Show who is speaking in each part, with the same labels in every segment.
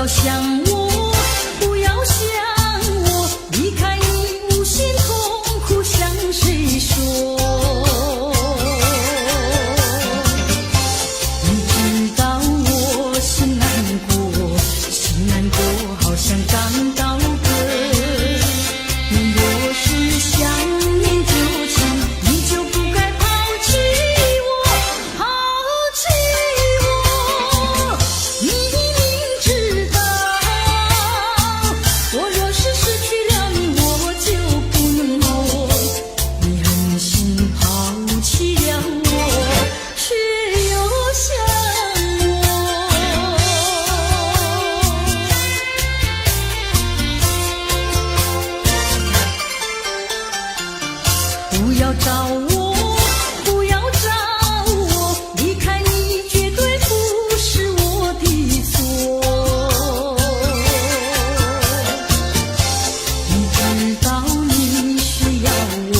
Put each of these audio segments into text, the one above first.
Speaker 1: 要想我，不要想我，离开你无限痛苦向谁说？你知道我心难过，心难过好像刚到歌。你若是想念旧情，你就不该抛弃我，抛弃我。你明知道，我若是失去了你，我就不能活。你狠心抛弃了我，却又想我。不要找我，不要找我，离开你绝对不是我的错。你知道你需要我，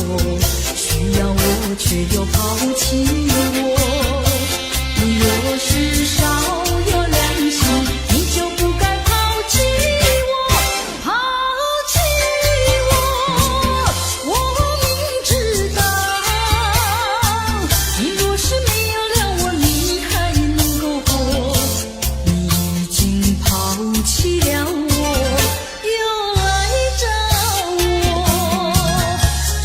Speaker 1: 需要我却又抛弃我。你若是少有良心，你就不该抛弃我，抛弃我。我明知道，你若是没有了我，你还能够活。你已经抛弃了我，又爱着我。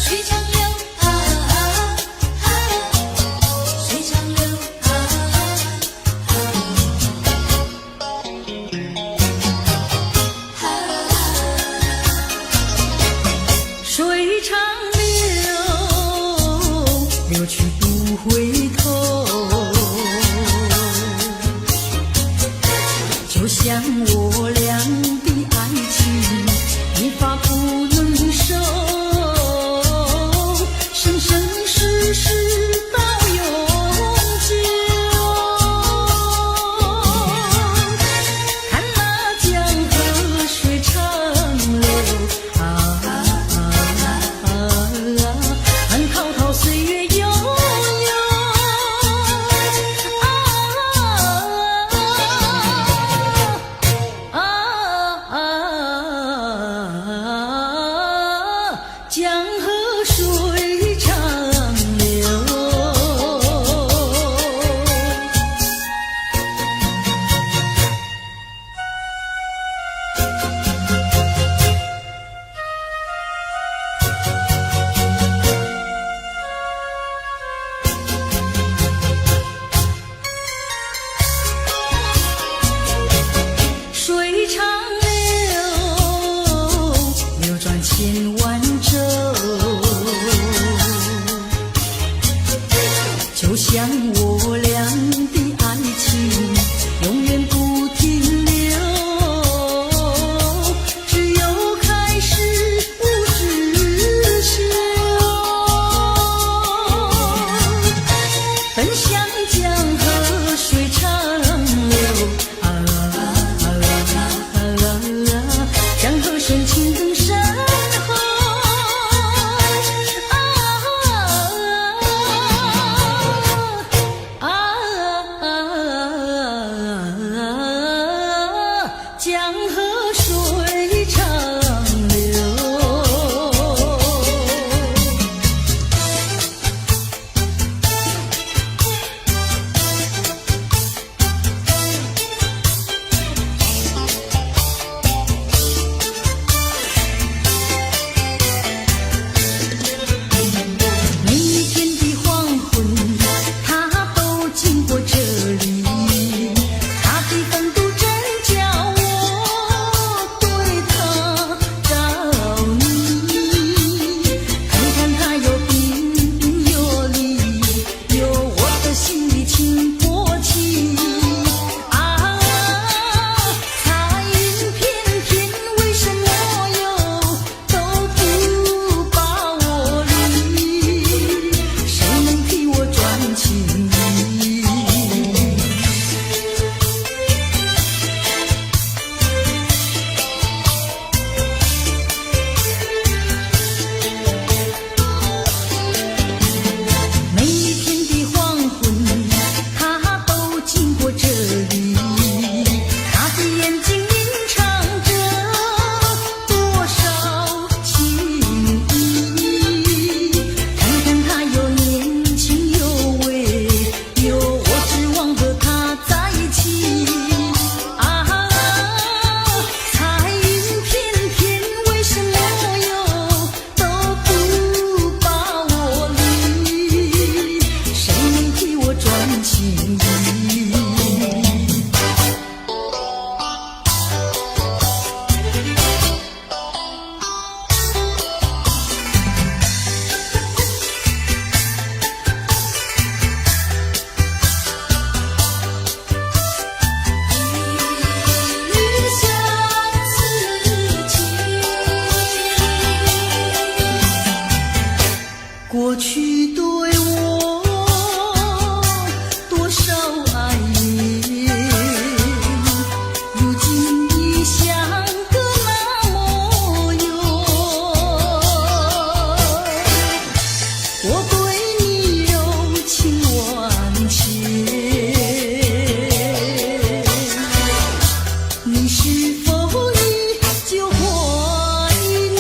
Speaker 1: 水长流啊啊啊，水长流啊啊啊，水长流，流去不回头。就像我俩的爱情，一发不能收，生生世世到永久。看那江河水长流啊啊啊啊，看滔滔岁月悠悠江河水长流。水长流，流转千万洲，就像我俩的爱情，永远不停留。只有开始无止休，奔向江河水长流啊啊啊啊，江河深情更深厚啊江河水长流。情谊。过去对我多少爱恋，如今已相隔那么远。我对你柔情万千，你是否依旧怀念？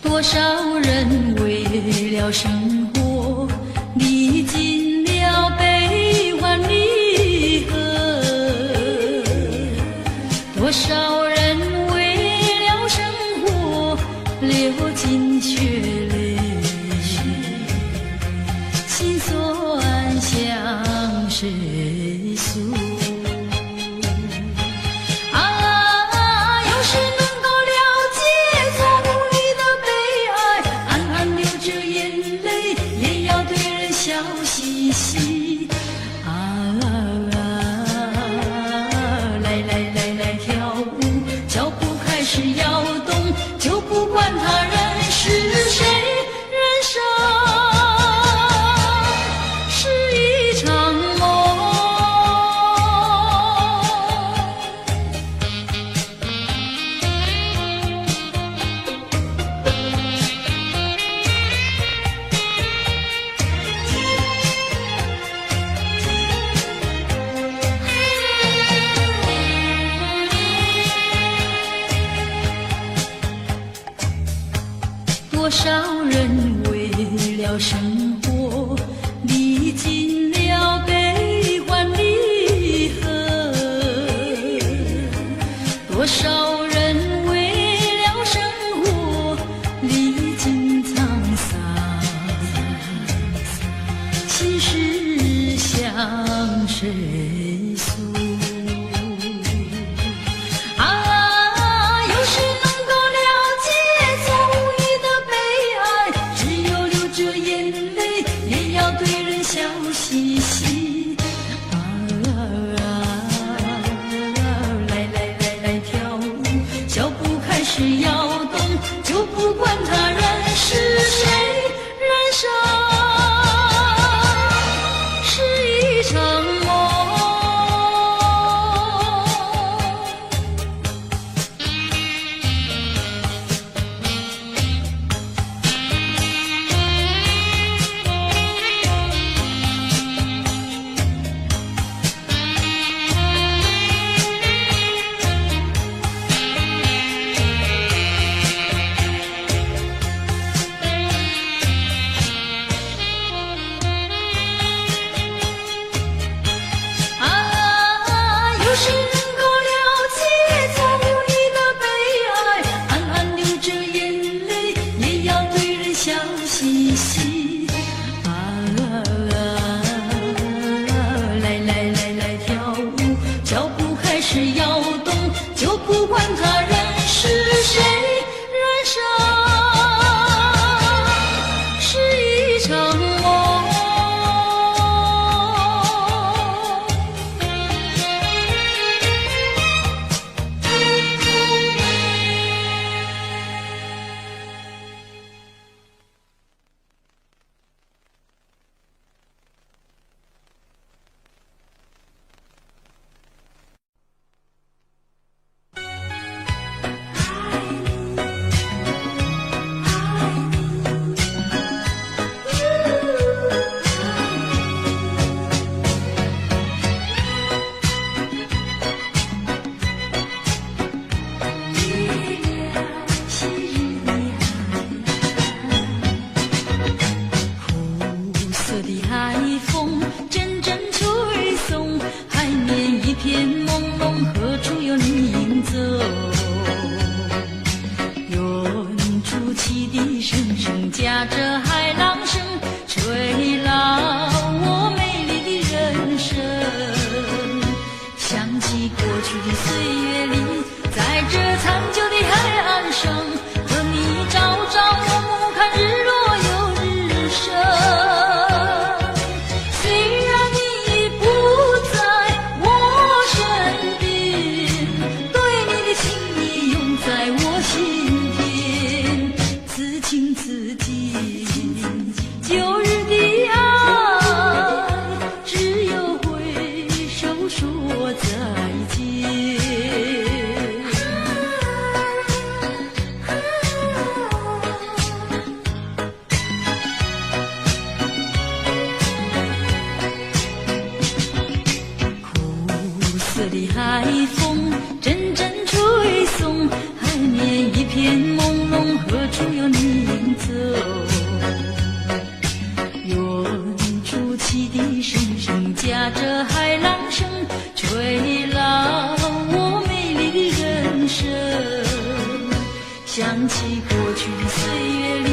Speaker 1: 多少人为了生活历尽了悲欢离合，多少人为了生活流尽血泪，心酸向谁诉？嘻嘻啊，来来来来跳舞，脚步开始摇动，就不管他人是谁，人生是一场梦。多少人为了生活历尽了悲欢离合，多少人为了生活历尽沧桑，心事向谁诉？笑嘻嘻啊，来来来来跳舞，岁月里，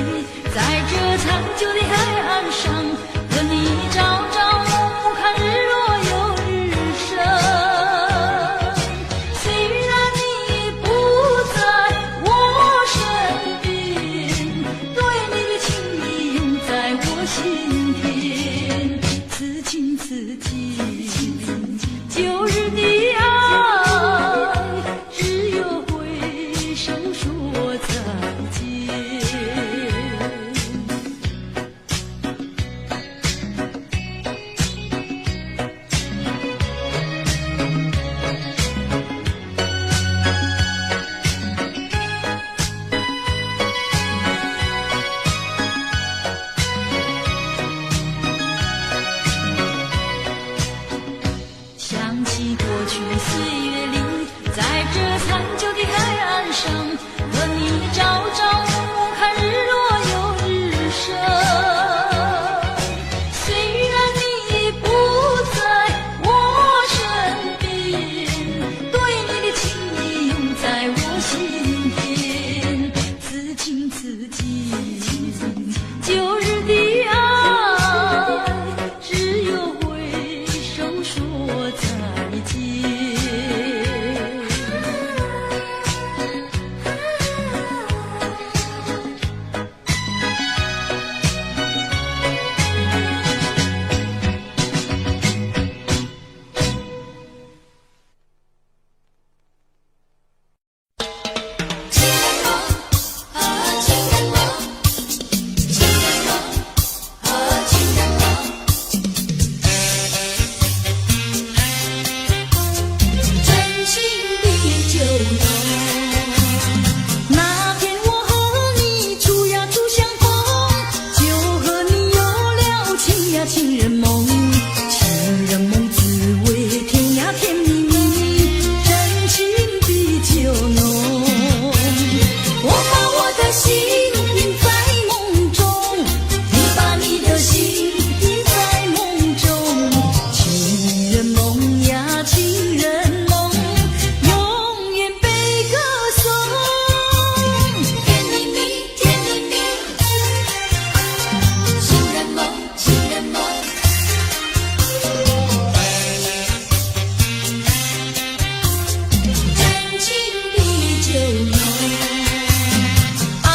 Speaker 1: 在这长久的海岸上，和你朝朝暮暮看日落又日升。虽然你不在我身边，对你的情意永在我心田。此情此景，旧日的爱，只有挥手说再见。想起过去岁月里，在这残旧的海岸上，和你朝朝暮暮看日落又日升。虽然你不在我身边，对你的情意永在我心田。此情此景，旧日的爱，只有挥手说再见。那天我和你初呀初相逢，就和你有了情呀情人梦。情人梦滋味甜呀甜蜜蜜，真情比酒浓。我把我的心印在梦中，你把你的心印在梦中。情人梦呀情人梦，永远被歌颂。甜蜜蜜，甜蜜蜜，情人梦，情人梦。真情比酒浓，爱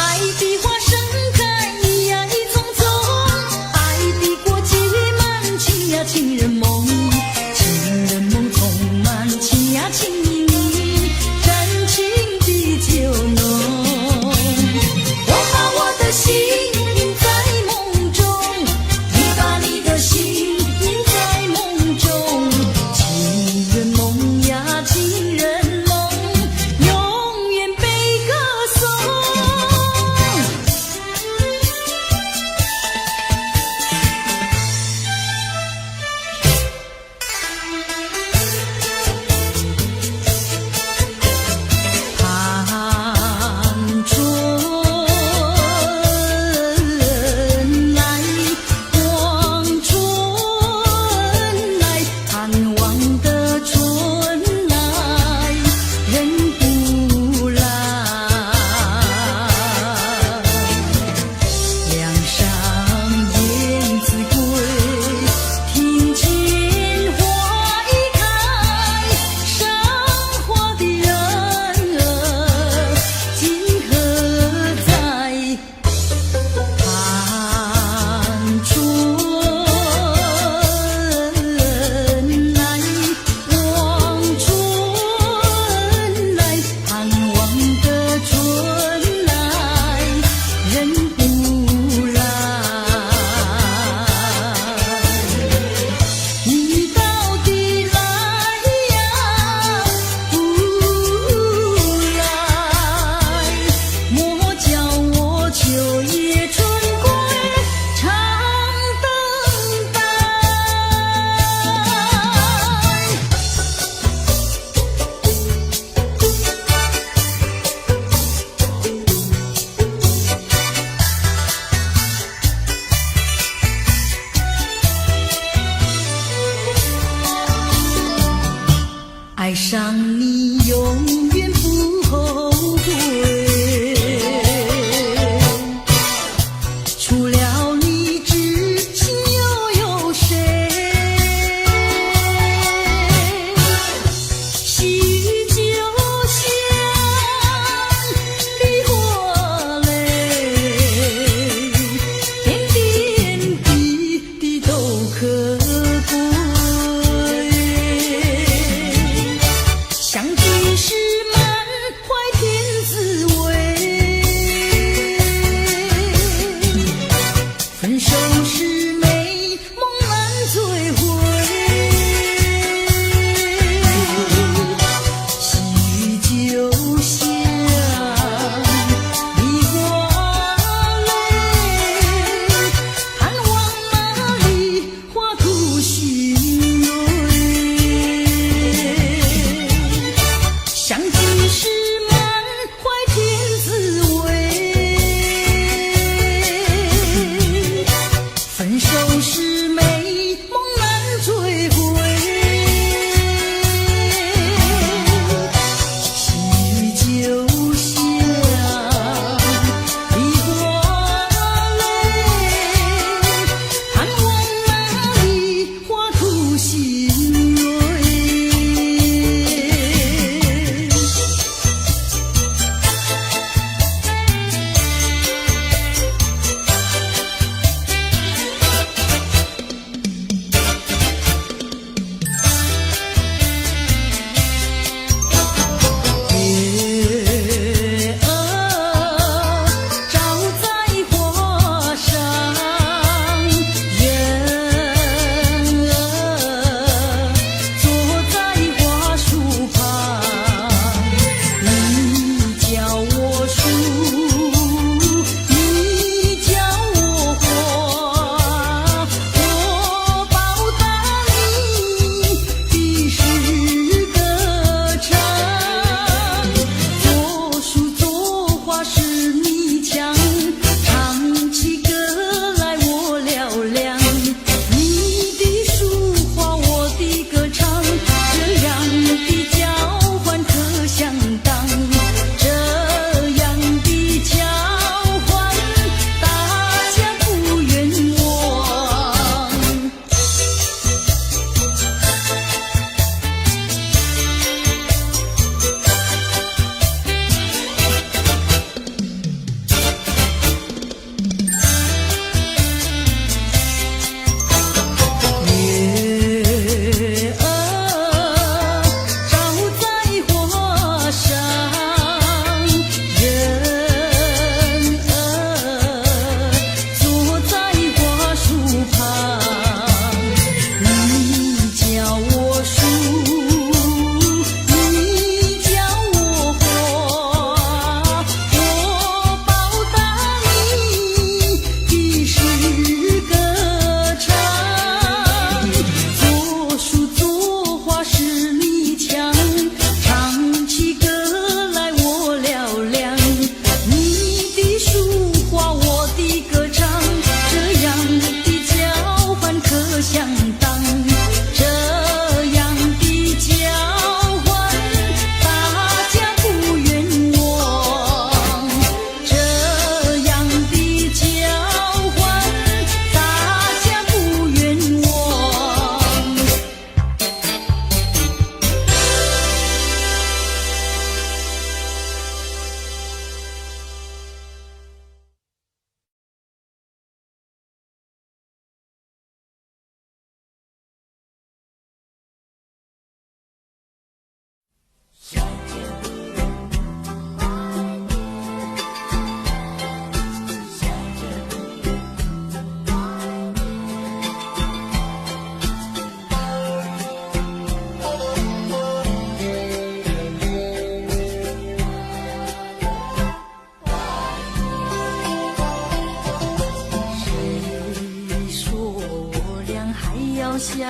Speaker 1: 要相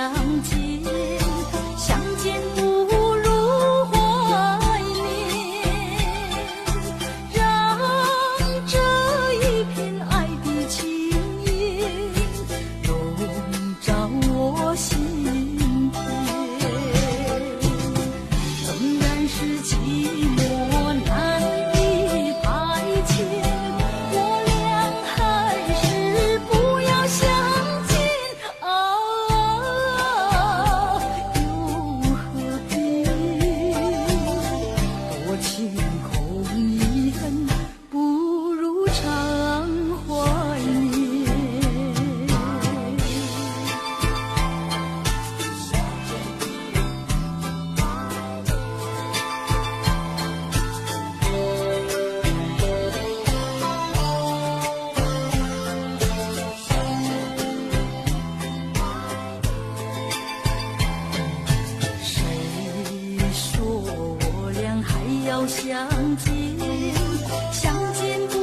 Speaker 1: 见，相见不如怀念，让这一片爱的情意笼罩我心田。纵然是寂寞难以排遣，我俩还是不要相见啊，又何必多情空遗恨，不如常怀念。谁说我俩还要相见？相见不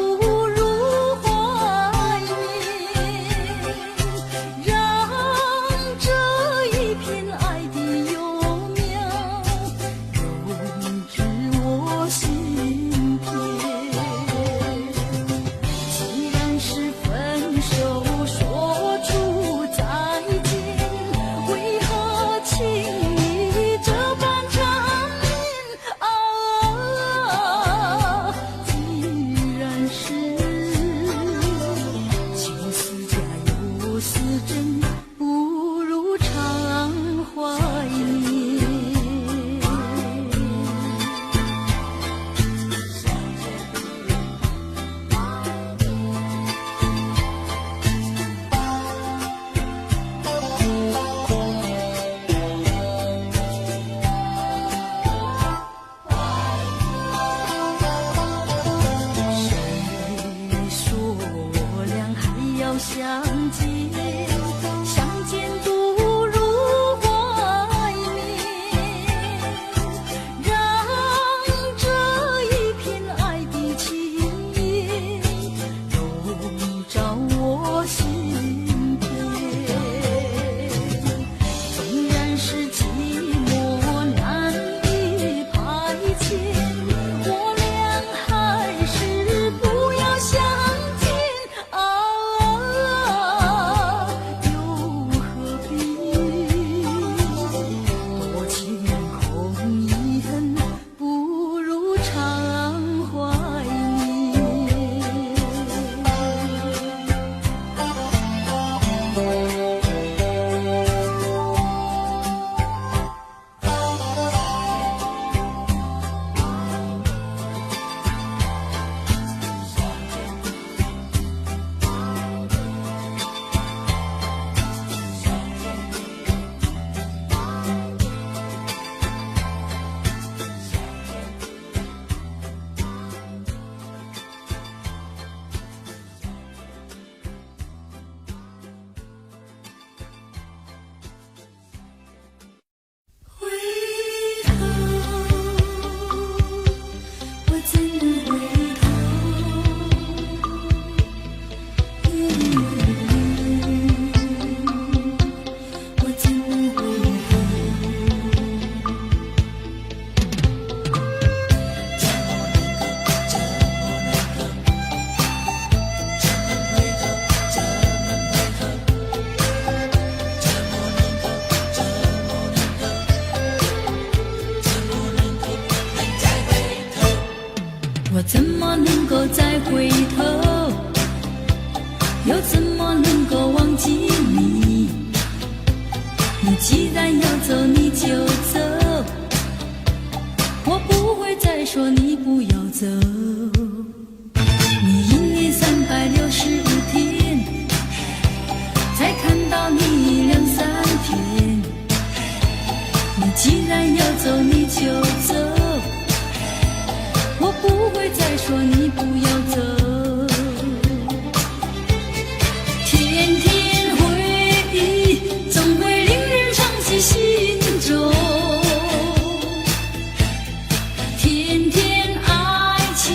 Speaker 1: 如怀念，让这一片爱的幼苗永植我心田。既然是分手，说出再见，为何情意这般缠绵啊？既然是情丝假又似真，不如常怀念。谁说我俩还要相见？相见不如怀念，让这一片爱的情意笼罩我心田。纵然是寂寞难以排遣，我俩还是不要相见啊，又何必多情空遗恨，不如常怀念。回头，我怎能回头？我怎能回我怎么能够再回头？又怎么能够忘记你？你既然要走，你就走，我不会再说你不要走。你一年365天，才看到你2、3天。你既然要走，你就走，我不会再说你不要走。天天回忆，总会令人伤记心中。天天爱情，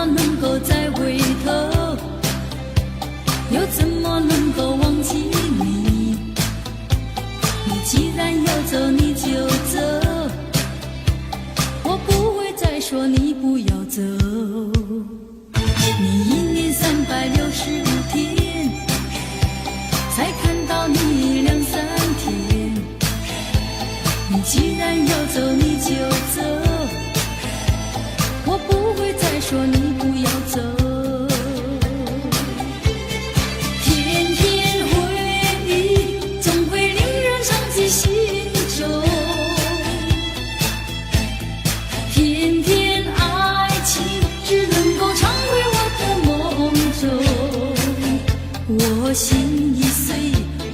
Speaker 1: 么能够再回头？又怎么能够忘记你？你既然要走，你就走，我不会再说你不要走。你1年365天，才看到你2、3天。你既然要走，你就走，我不会再说你不要走。天天回忆总会令人伤进心中，天天爱情只能够常回我的梦中。我心已碎，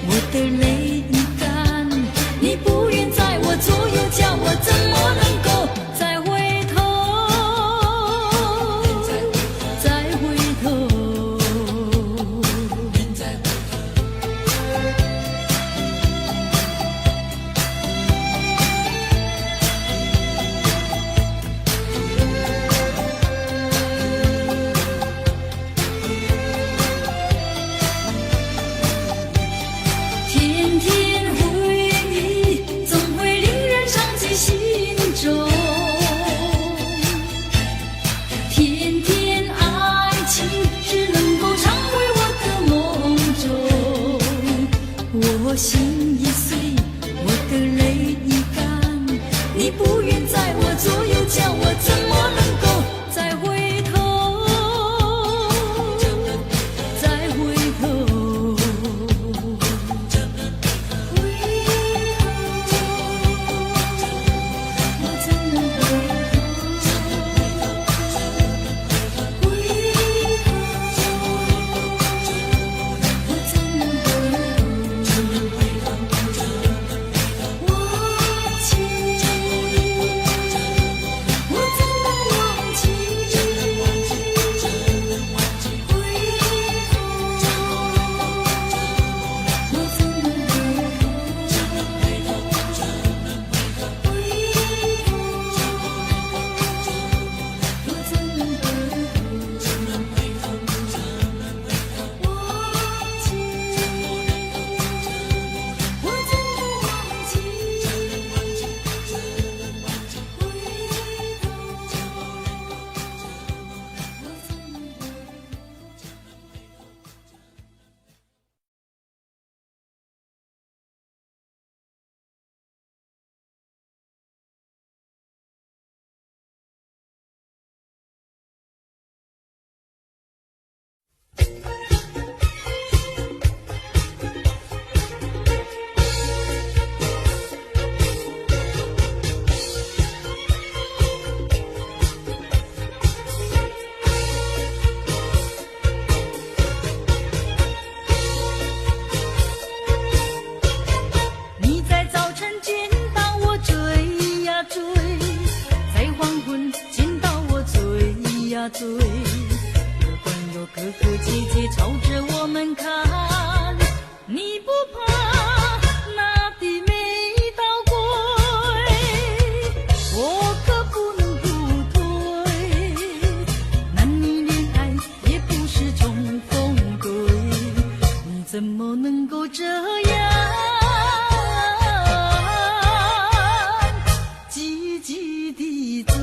Speaker 1: 我的泪已干，你不愿在我左右，叫我怎么能够再回头？再回头。天天回忆总会令人伤进心中，天天爱情只能够常回我的梦中。我心已碎，我的泪已干，你不愿在我左右，叫我怎么能够再回头？再回头。你在早晨见到我追呀追，在黄昏见到我追呀追，不管有哥哥姐姐朝着我们看，你不怕那的美倒归，我可不能不退。男女恋爱也不是种风对，你怎么能够这样积极地追？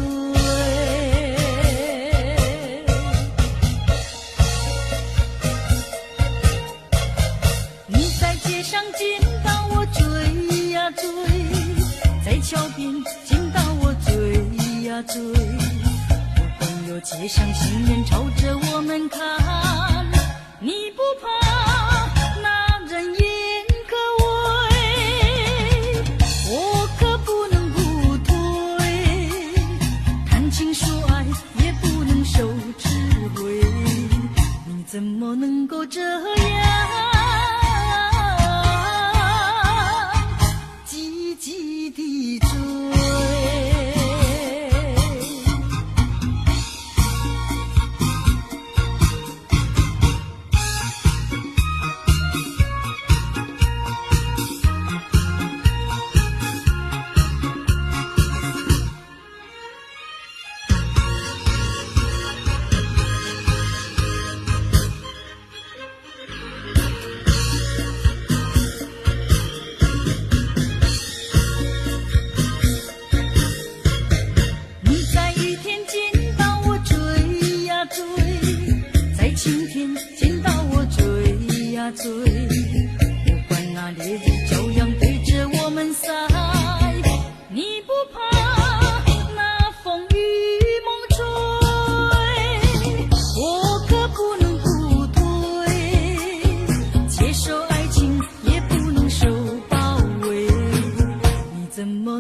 Speaker 1: 你在街上见到我追呀追，在桥边见到我追呀追，不管有街上行人朝着我们看，你不怕那人言可畏，我可不能不退。谈情说爱也不能受智慧，你怎么能够这样积极地追？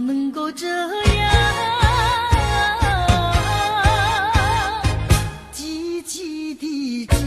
Speaker 1: 么能够这样积极地追？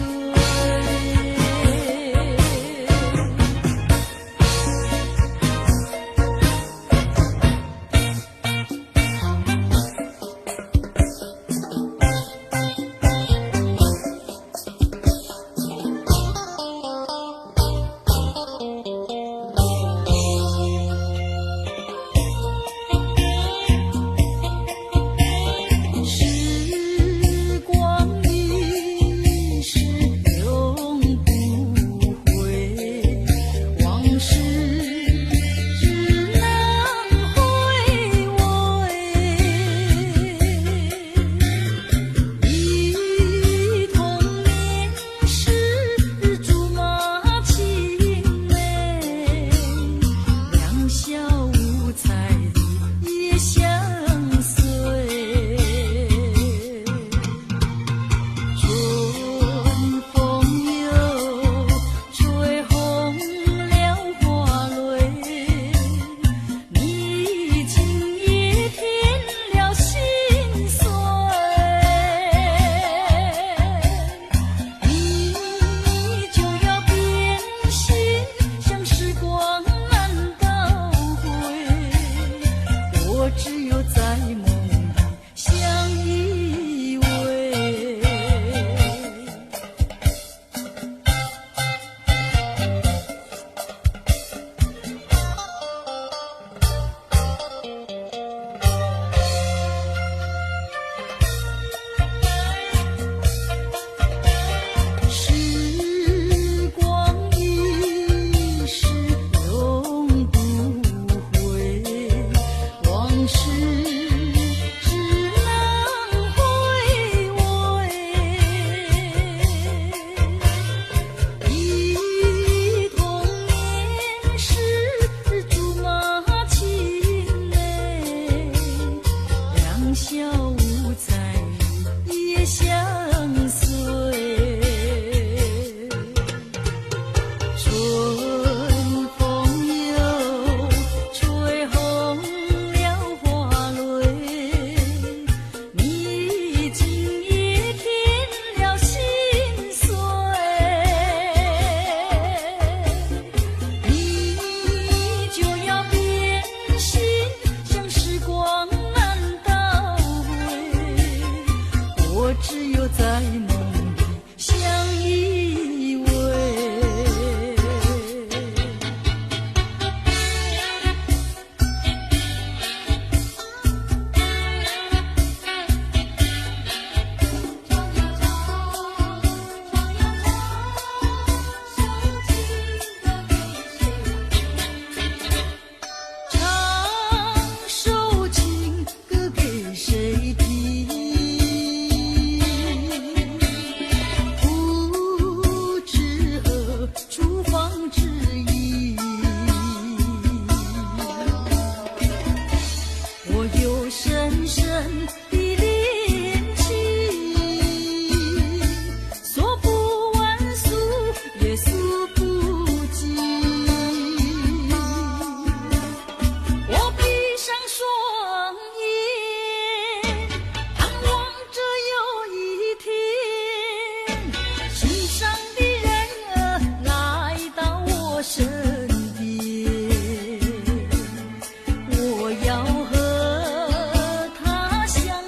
Speaker 2: 我要和他相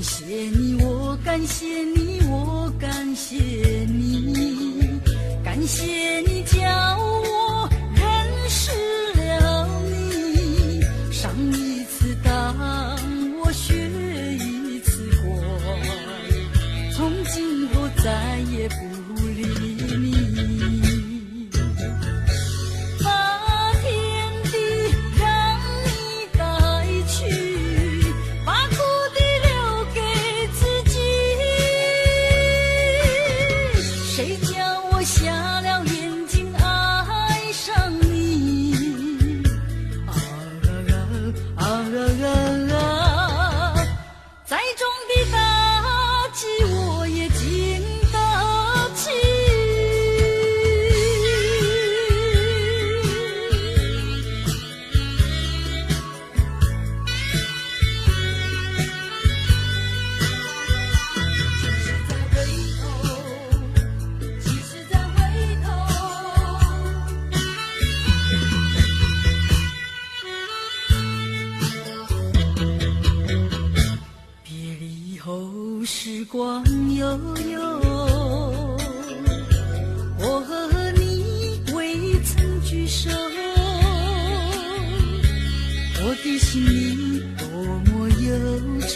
Speaker 1: 谢你，我感谢你，我感谢你，感谢你叫我认识了你，上一次当我学一次乖，从今后再也不理你。时光悠悠，我和你未曾聚首，我的心里多么忧愁，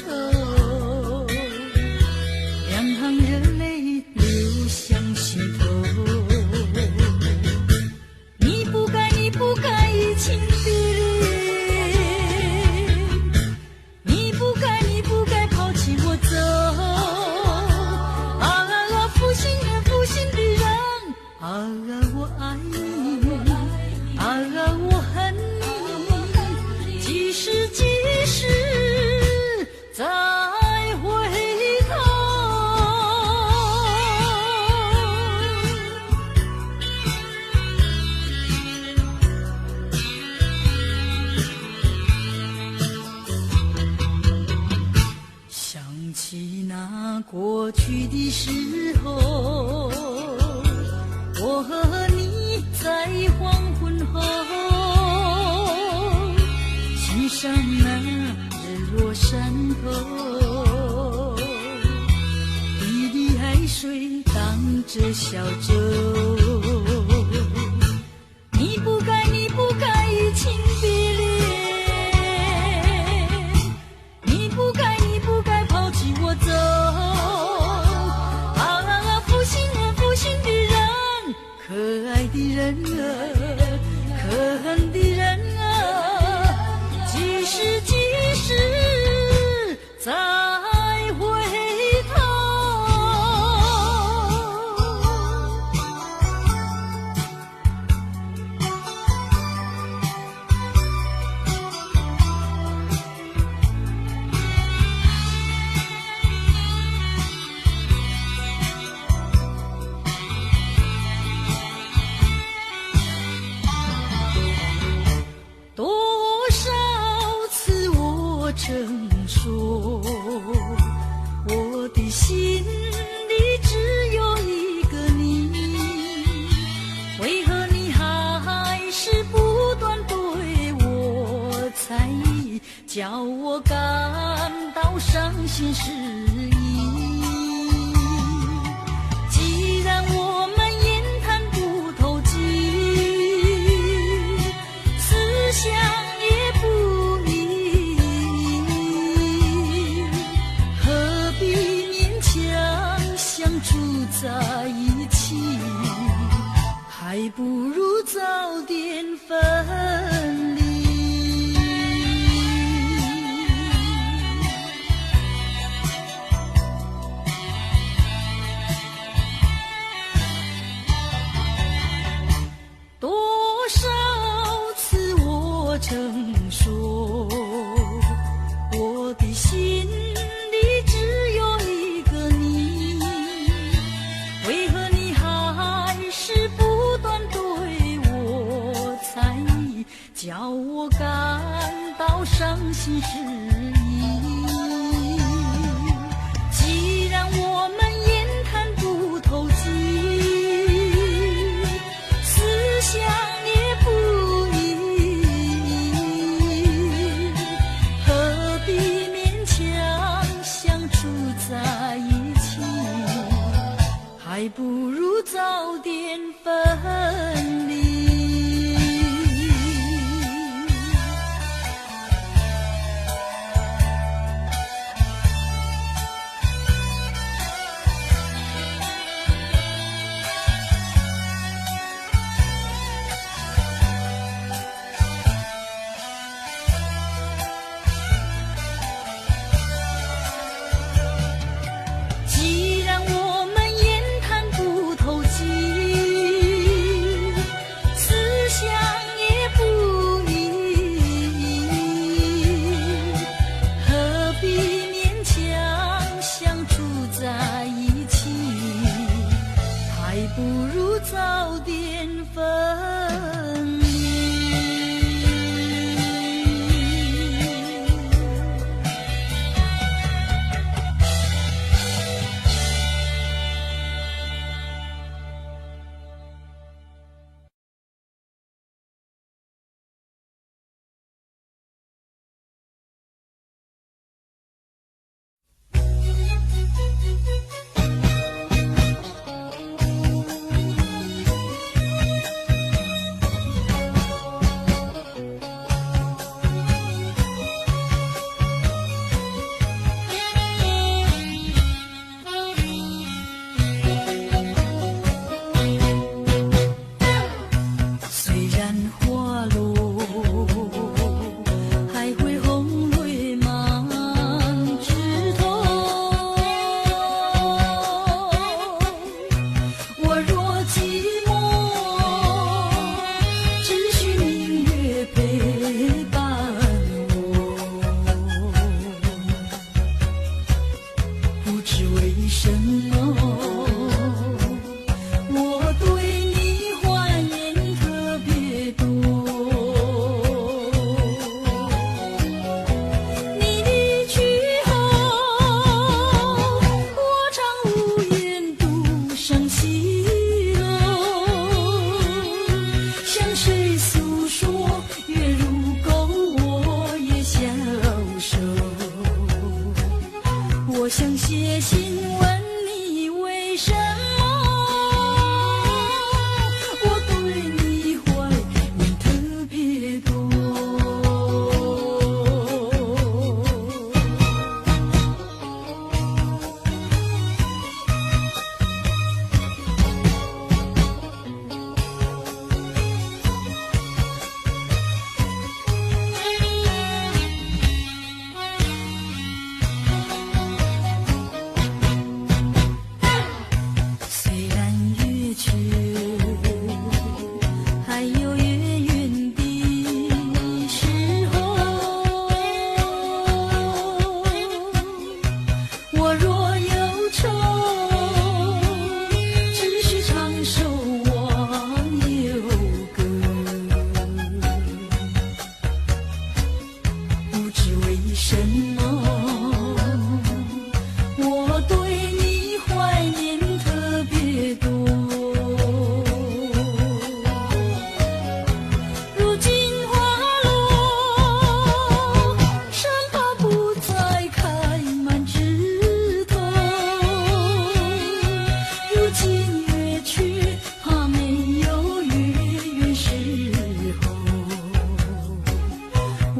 Speaker 1: 两行热泪流向心头。你不该，你不该移情别恋，你不该，你不该抛弃我走。我爱你，我恨你，几时几时再回头。想起那过去的时候，我和你在黄昏后，欣赏那日落山头，滴滴海水荡着小舟。你不该，你不该移情别恋，你不该，你不该抛弃我走。可爱的人啊，可恨的人啊，几时几时再回头。曾说我的心里只有一个你，为何你还是不断对我猜疑，叫我感到伤心失意。既然我们言谈不投机，思想也不一，相处在一起，还不如早点分离。多少次我曾说，我的心里只有一个你，为何你还是不断对我猜疑，叫我感到伤心失意。既然我们言谈不投机，思想也不一，何必勉强相处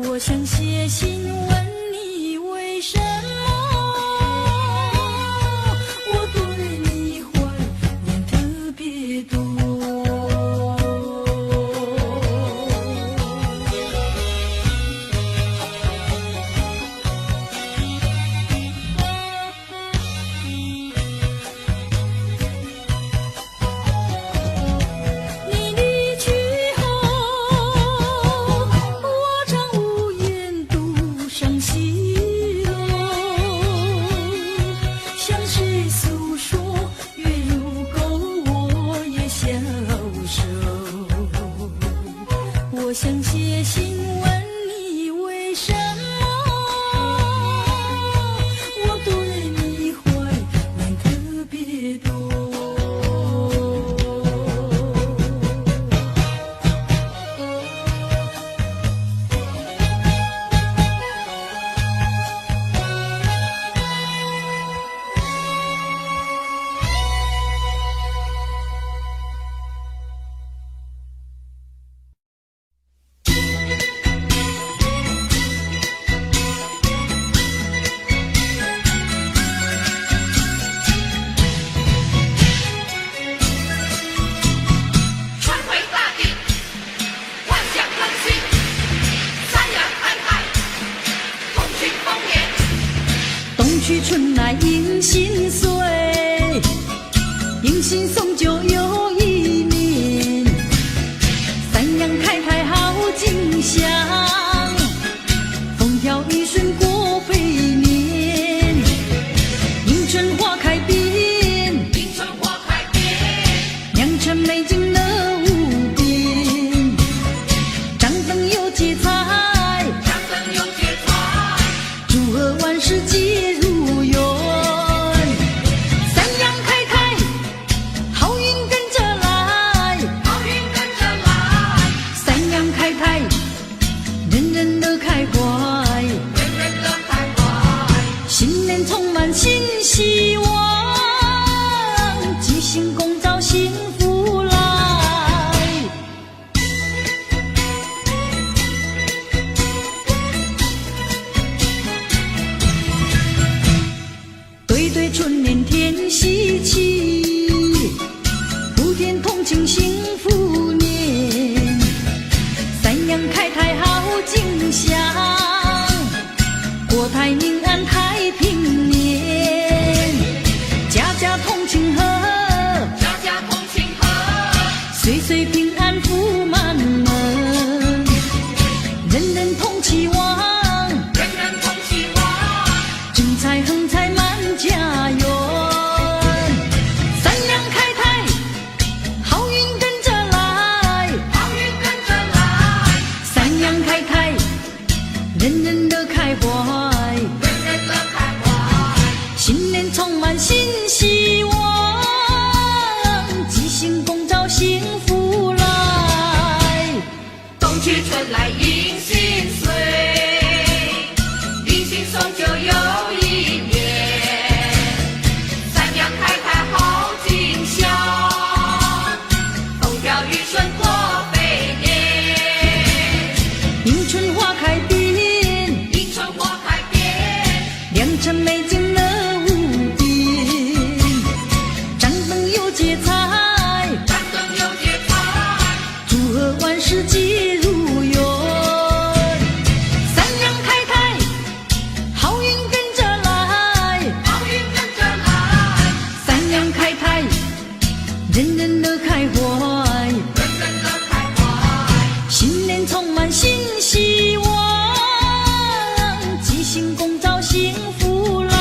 Speaker 1: 我想写信问你为什么我对你怀念特别多。你离去后，我常无言独伤心落，向谁诉说？月如钩，我也消瘦。我想写信问你为什么我对你怀念特别多。
Speaker 2: 穿回大地，万象更新，三阳开泰，同庆丰年。
Speaker 1: 冬去春来迎新岁，迎新送酒又一年。三阳开泰好景象，风调雨顺过肥年。迎春花开遍，
Speaker 2: 迎春花开遍，
Speaker 1: 良辰美景乐无边。张灯又结彩，
Speaker 2: 张灯又结彩，
Speaker 1: 祝贺万事皆如愿。三阳开泰，好运跟着来，
Speaker 2: 好运跟着来，
Speaker 1: 三阳开泰，人人乐开怀，
Speaker 2: 人人乐开怀。
Speaker 1: 新年充满新希望，吉星共照幸福来。对对春联天喜气，普天同庆幸福年。三阳开泰好景象，国泰民安太平年。家家同庆贺，
Speaker 2: 家家同庆贺，
Speaker 1: 岁岁平安福满门。人人同期望，
Speaker 2: 人人同希望，
Speaker 1: 正财横财满家园。三阳开泰，好运跟着来，
Speaker 2: 好运跟着来，
Speaker 1: 三阳开泰，人人乐开怀，
Speaker 2: 人人乐开怀。
Speaker 1: 新年充满新希望，吉星共照幸福来。
Speaker 2: 冬去春来迎新岁，迎新送酒又一年。三阳开泰好景象，风调雨顺过肥年。
Speaker 1: 迎春花开遍，
Speaker 2: 迎春花开遍，
Speaker 1: 良辰美景乐无边。张灯又结彩，
Speaker 2: 张灯又结彩，
Speaker 1: 祝贺万事皆如愿。三阳开泰，好运跟着来，
Speaker 2: 好运跟着来，
Speaker 1: 三阳开泰，人人乐开怀，
Speaker 2: 人人乐开怀。
Speaker 1: 新年充满新希望，吉星共照幸福来。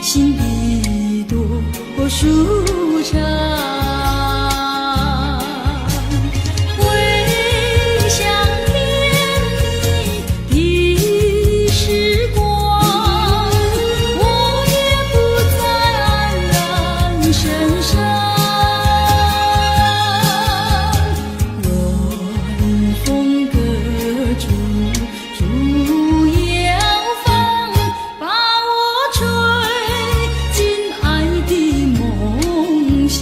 Speaker 1: 心底多舒畅。回想天地的时光，我也不再黯然神伤。晚风隔竹，竹摇芳，把我吹进爱的梦乡。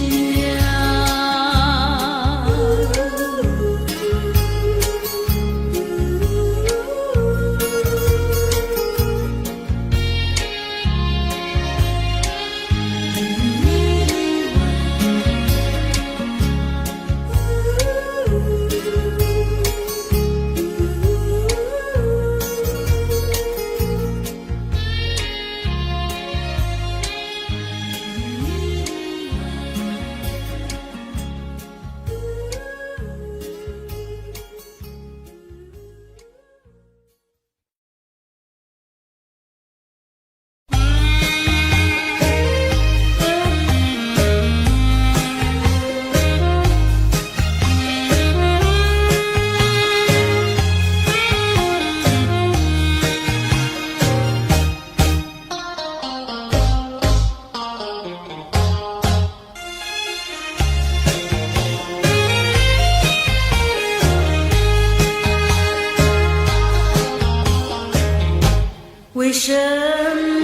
Speaker 1: 为什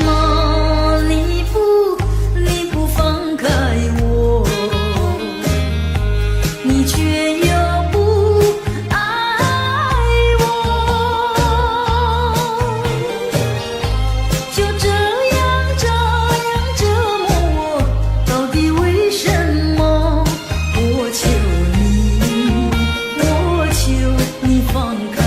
Speaker 1: 么你不放开我，你却又不爱我？就这样折磨我，到底为什么？我求你放开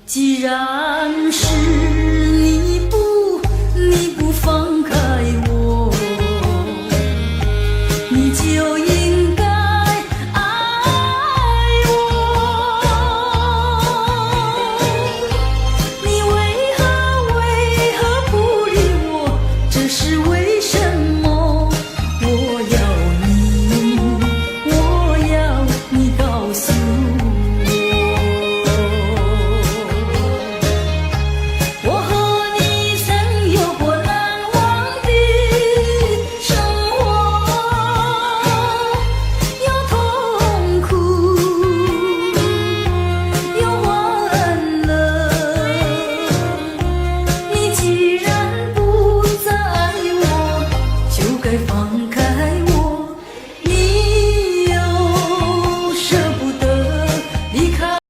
Speaker 1: 既然是